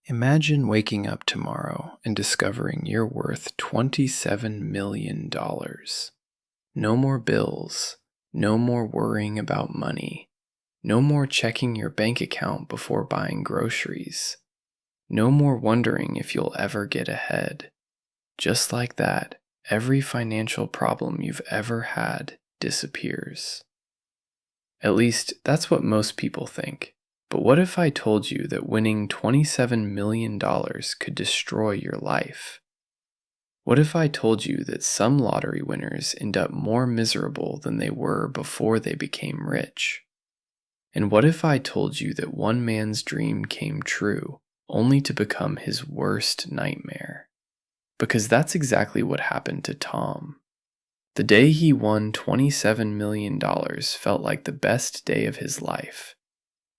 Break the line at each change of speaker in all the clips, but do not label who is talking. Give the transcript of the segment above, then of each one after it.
Imagine waking up tomorrow and discovering you're worth $27 million. No more bills, no more worrying about money, no more checking your bank account before buying groceries, no more wondering if you'll ever get ahead. Just like that, every financial problem you've ever had disappears. At least, that's what most people think. But what if I told you that winning $27 million could destroy your life? What if I told you that some lottery winners end up more miserable than they were before they became rich? And what if I told you that one man's dream came true, only to become his worst nightmare? Because that's exactly what happened to Tom. The day he won $27 million felt like the best day of his life.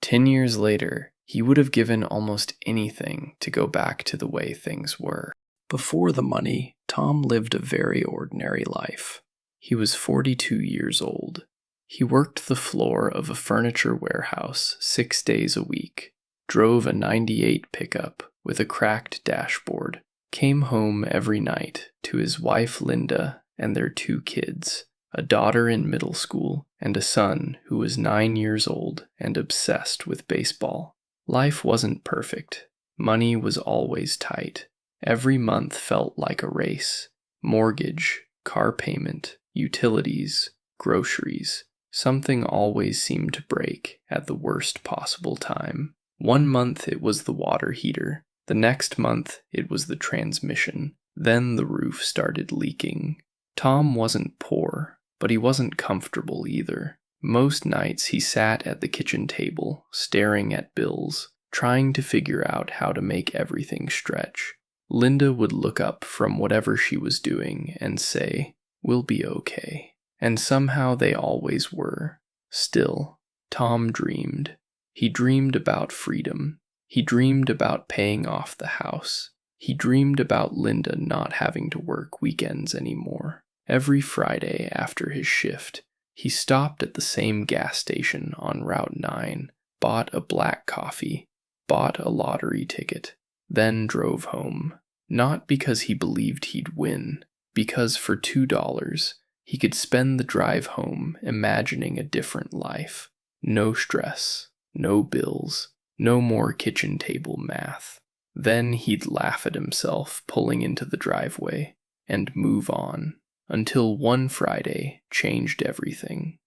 10 years later, he would have given almost anything to go back to the way things were. Before the money, Tom lived a very ordinary life. He was 42 years old. He worked the floor of a furniture warehouse 6 days a week, drove a '98 pickup with a cracked dashboard, came home every night to his wife Linda and their 2 kids, a daughter in middle school, and a son who was 9 years old and obsessed with baseball. Life wasn't perfect. Money was always tight. Every month felt like a race. Mortgage, car payment, utilities, groceries. Something always seemed to break at the worst possible time. One month it was the water heater. The next month it was the transmission. Then the roof started leaking. Tom wasn't poor, but he wasn't comfortable either. Most nights he sat at the kitchen table, staring at bills, trying to figure out how to make everything stretch. Linda would look up from whatever she was doing and say, "We'll be okay." And somehow they always were. Still, Tom dreamed. He dreamed about freedom. He dreamed about paying off the house. He dreamed about Linda not having to work weekends anymore. Every Friday after his shift, he stopped at the same gas station on Route 9, bought a black coffee, bought a lottery ticket, then drove home. Not because he believed he'd win, because for $2, he could spend the drive home imagining a different life. No stress, no bills, no more kitchen table math. Then he'd laugh at himself pulling into the driveway and move on, until one Friday changed everything.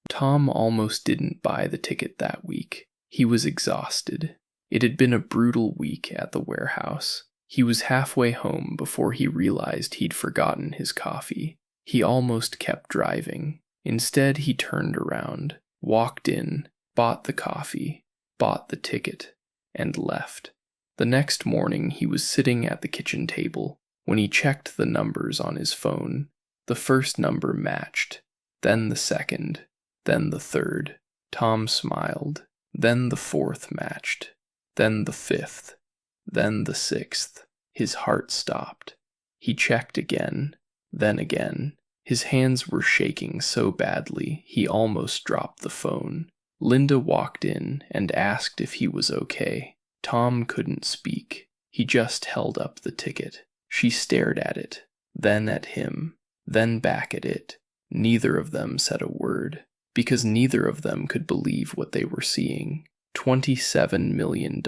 Tom almost didn't buy the ticket that week. He was exhausted. It had been a brutal week at the warehouse. He was halfway home before he realized he'd forgotten his coffee. He almost kept driving. Instead, he turned around, walked in, bought the coffee, bought the ticket, and left. The next morning, he was sitting at the kitchen table when he checked the numbers on his phone. The first number matched, then the second, then the third. Tom smiled. Then the fourth matched, then the fifth, then the sixth. His heart stopped. He checked again, then again. His hands were shaking so badly he almost dropped the phone. Linda walked in and asked if he was okay. Tom couldn't speak. He just held up the ticket. She stared at it, then at him, then back at it. Neither of them said a word, because neither of them could believe what they were seeing. $27 million.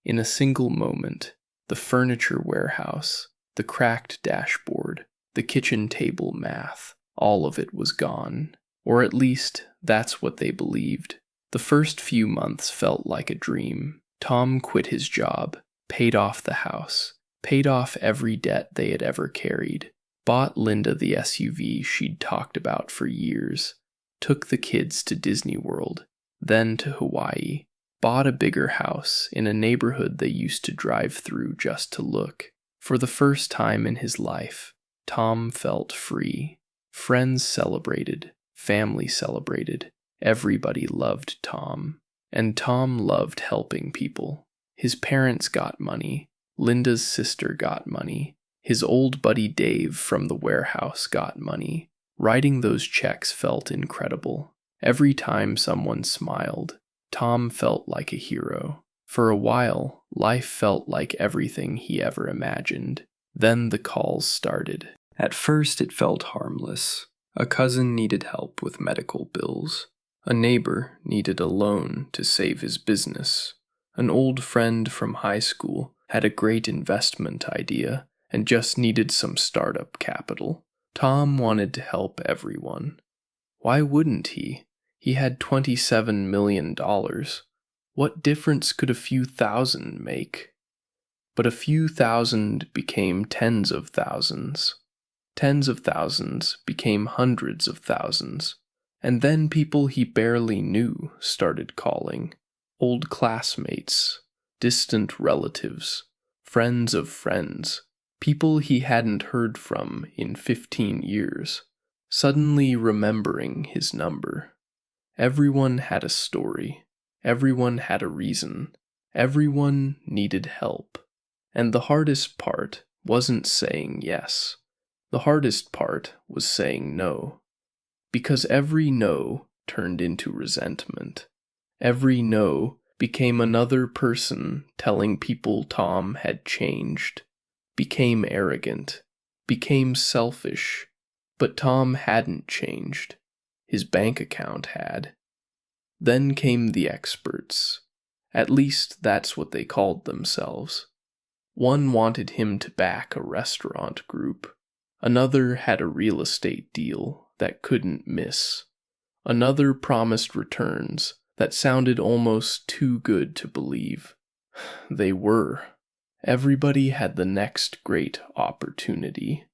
In a single moment, the furniture warehouse, the cracked dashboard, the kitchen table math, all of it was gone. Or at least, that's what they believed. The first few months felt like a dream. Tom quit his job, paid off the house, paid off every debt they had ever carried, bought Linda the SUV she'd talked about for years, took the kids to Disney World, then to Hawaii, bought a bigger house in a neighborhood they used to drive through just to look. For the first time in his life, Tom felt free. Friends celebrated, family celebrated, everybody loved Tom. And Tom loved helping people. His parents got money, Linda's sister got money, his old buddy Dave from the warehouse got money. Writing those checks felt incredible. Every time someone smiled, Tom felt like a hero. For a while, life felt like everything he ever imagined. Then the calls started. At first, it felt harmless. A cousin needed help with medical bills. A neighbor needed a loan to save his business. An old friend from high school had a great investment idea and just needed some startup capital. Tom wanted to help everyone. Why wouldn't he? He had $27 million. What difference could a few thousand make? But a few thousand became tens of thousands. Tens of thousands became hundreds of thousands. And then people he barely knew started calling. Old classmates, distant relatives, friends of friends, people he hadn't heard from in 15 years, suddenly remembering his number. Everyone had a story. Everyone had a reason. Everyone needed help. And the hardest part wasn't saying yes. The hardest part was saying no. Because every no turned into resentment. Every no became another person telling people Tom had changed, became arrogant, became selfish. But Tom hadn't changed. His bank account had. Then came the experts. At least that's what they called themselves. One wanted him to back a restaurant group. Another had a real estate deal that couldn't miss. Another promised returns that sounded almost too good to believe. They were. Everybody had the next great opportunity.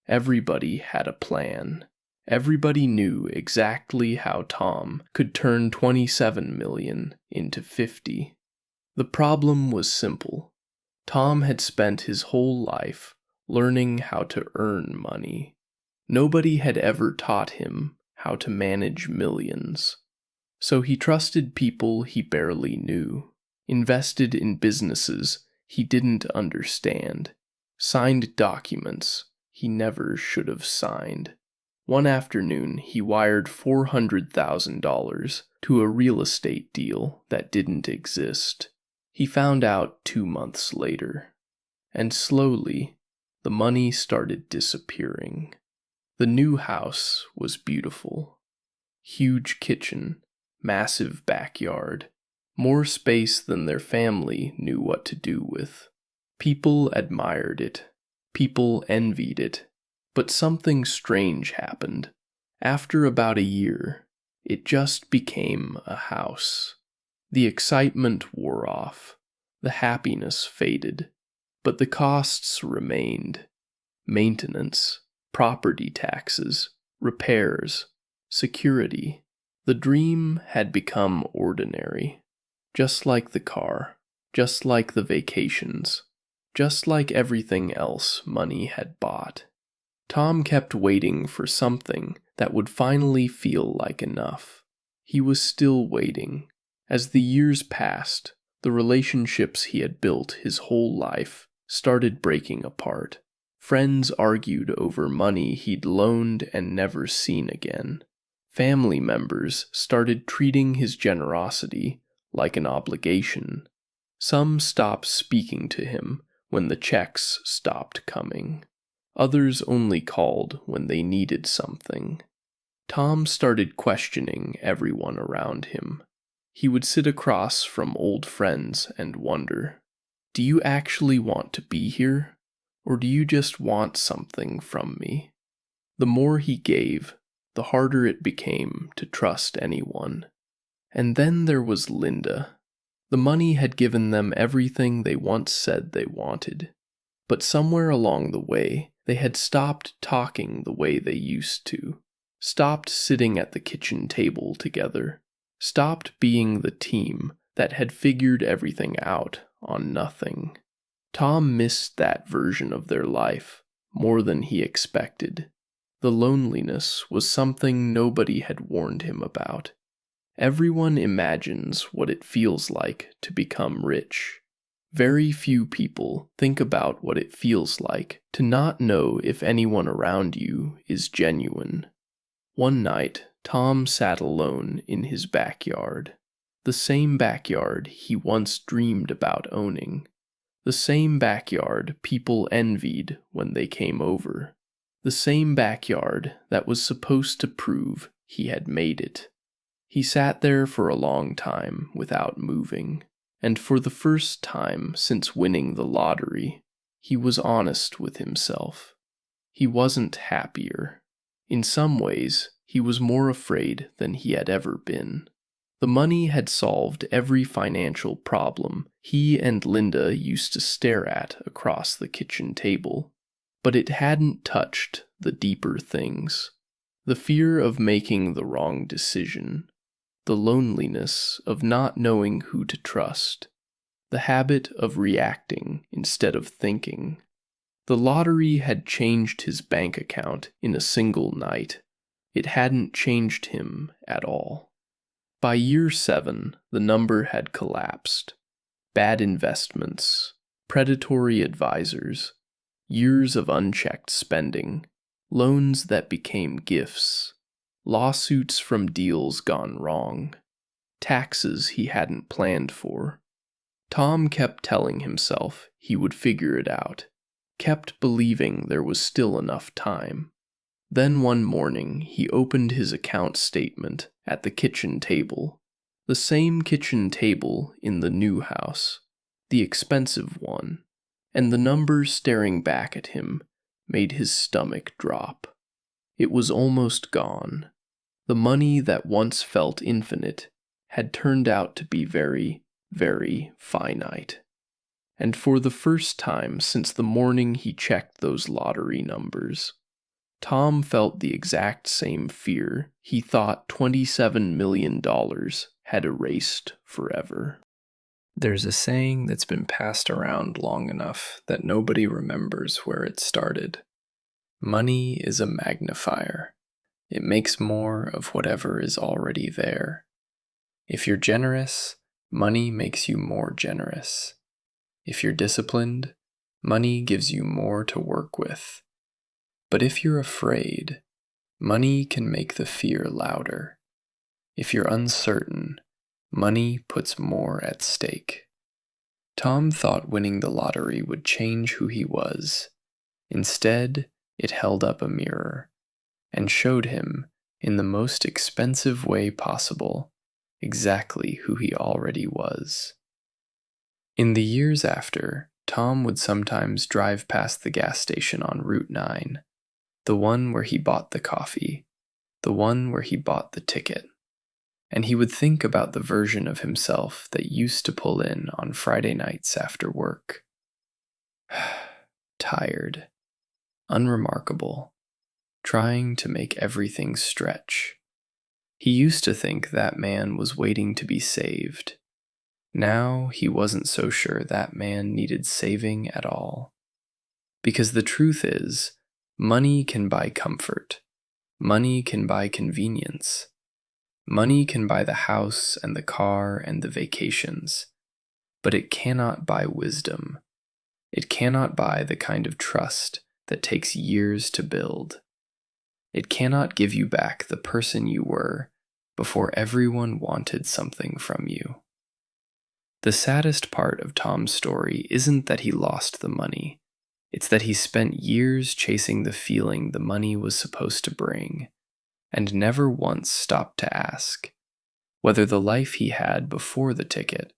Everybody had a plan. Everybody knew exactly how Tom could turn 27 million into 50. The problem was simple. Tom had spent his whole life learning how to earn money. Nobody had ever taught him how to manage millions. So he trusted people he barely knew, invested in businesses he didn't understand, signed documents he never should have signed. One afternoon, he wired $400,000 to a real estate deal that didn't exist. He found out 2 months later. And slowly, the money started disappearing. The new house was beautiful. Huge kitchen, massive backyard, more space than their family knew what to do with. People admired it. People envied it. But something strange happened. After about a year, it just became a house. The excitement wore off. The happiness faded. But the costs remained. Maintenance, property taxes, repairs, security. The dream had become ordinary. Just like the car. Just like the vacations. Just like everything else money had bought. Tom kept waiting for something that would finally feel like enough. He was still waiting. As the years passed, the relationships he had built his whole life started breaking apart. Friends argued over money he'd loaned and never seen again. Family members started treating his generosity like an obligation. Some stopped speaking to him when the checks stopped coming. Others only called when they needed something. Tom started questioning everyone around him. He would sit across from old friends and wonder, do you actually want to be here? Or do you just want something from me? The more he gave, the harder it became to trust anyone. And then there was Linda. The money had given them everything they once said they wanted. But somewhere along the way, they had stopped talking the way they used to, stopped sitting at the kitchen table together, stopped being the team that had figured everything out on nothing. Tom missed that version of their life more than he expected. The loneliness was something nobody had warned him about. Everyone imagines what it feels like to become rich. Very few people think about what it feels like to not know if anyone around you is genuine. One night, Tom sat alone in his backyard. The same backyard he once dreamed about owning. The same backyard people envied when they came over. The same backyard that was supposed to prove he had made it. He sat there for a long time without moving, and for the first time since winning the lottery, he was honest with himself. He wasn't happier. In some ways, he was more afraid than he had ever been. The money had solved every financial problem he and Linda used to stare at across the kitchen table, but it hadn't touched the deeper things. The fear of making the wrong decision, the loneliness of not knowing who to trust, the habit of reacting instead of thinking. The lottery had changed his bank account in a single night. It hadn't changed him at all. By year 7, the number had collapsed. Bad investments, predatory advisors, years of unchecked spending, loans that became gifts, lawsuits from deals gone wrong, taxes he hadn't planned for. Tom kept telling himself he would figure it out, kept believing there was still enough time. Then one morning he opened his account statement at the kitchen table, the same kitchen table in the new house, the expensive one, and the number staring back at him made his stomach drop. It was almost gone. The money that once felt infinite had turned out to be very, very finite. And for the first time since the morning he checked those lottery numbers, Tom felt the exact same fear he thought $27 million had erased forever. There's a saying that's been passed around long enough that nobody remembers where it started. Money is a magnifier. It makes more of whatever is already there. If you're generous, money makes you more generous. If you're disciplined, money gives you more to work with. But if you're afraid, money can make the fear louder. If you're uncertain, money puts more at stake. Tom thought winning the lottery would change who he was. Instead, it held up a mirror and showed him, in the most expensive way possible, exactly who he already was. In the years after, Tom would sometimes drive past the gas station on Route 9, the one where he bought the coffee, the one where he bought the ticket, and he would think about the version of himself that used to pull in on Friday nights after work. Tired, unremarkable, trying to make everything stretch. He used to think that man was waiting to be saved. Now he wasn't so sure that man needed saving at all. Because the truth is, money can buy comfort. Money can buy convenience. Money can buy the house and the car and the vacations. But it cannot buy wisdom. It cannot buy the kind of trust that takes years to build. It cannot give you back the person you were before everyone wanted something from you. The saddest part of Tom's story isn't that he lost the money. It's that he spent years chasing the feeling the money was supposed to bring, and never once stopped to ask whether the life he had before the ticket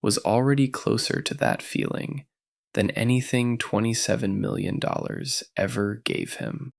was already closer to that feeling than anything $27 million ever gave him.